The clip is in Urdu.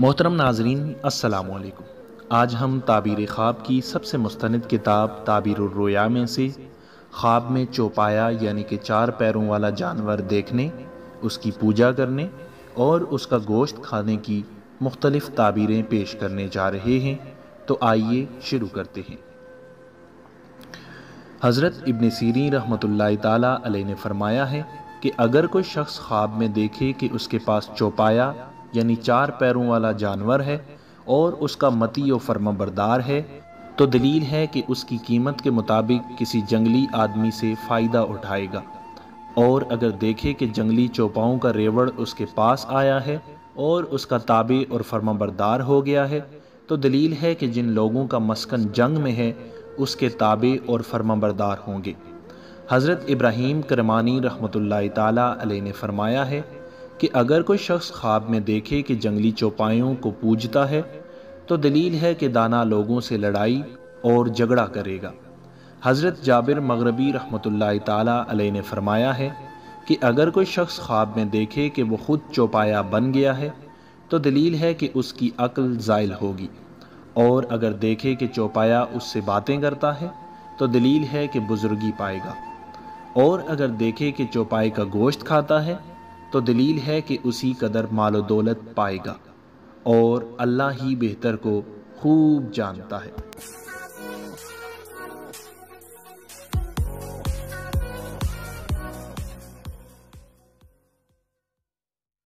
محترم ناظرین، السلام علیکم۔ آج ہم تعبیر خواب کی سب سے مستند کتاب تعبیر الرؤیا میں سے خواب میں چوپایا یعنی کہ 4 پیروں والا جانور دیکھنے، اس کی پوجا کرنے اور اس کا گوشت کھانے کی مختلف تعبیریں پیش کرنے جا رہے ہیں۔ تو آئیے شروع کرتے ہیں۔ حضرت ابن سیرین رحمۃ اللہ تعالیٰ علیہ نے فرمایا ہے کہ اگر کوئی شخص خواب میں دیکھے کہ اس کے پاس چوپایا یعنی 4 پیروں والا جانور ہے اور اس کا مطیع و فرما بردار ہے، تو دلیل ہے کہ اس کی قیمت کے مطابق کسی جنگلی آدمی سے فائدہ اٹھائے گا، اور اگر دیکھے کہ جنگلی چوپاؤں کا ریوڑ اس کے پاس آیا ہے اور اس کا تابع اور فرما بردار ہو گیا ہے، تو دلیل ہے کہ جن لوگوں کا مسکن جنگ میں ہے اس کے تابع اور فرما بردار ہوں گے۔ حضرت ابراہیم کرمانی رحمۃ اللہ تعالیٰ علیہ نے فرمایا ہے کہ اگر کوئی شخص خواب میں دیکھے کہ جنگلی چوپایوں کو پوجتا ہے تو دلیل ہے کہ دانا لوگوں سے لڑائی اور جھگڑا کرے گا۔ حضرت جابر مغربی رحمۃ اللہ تعالیٰ علیہ نے فرمایا ہے کہ اگر کوئی شخص خواب میں دیکھے کہ وہ خود چوپایا بن گیا ہے تو دلیل ہے کہ اس کی عقل زائل ہوگی، اور اگر دیکھے کہ چوپایا اس سے باتیں کرتا ہے تو دلیل ہے کہ بزرگی پائے گا، اور اگر دیکھے کہ چوپائے کا گوشت کھاتا ہے تو دلیل ہے کہ اسی قدر مال و دولت پائے گا، اور اللہ ہی بہتر کو خوب جانتا ہے۔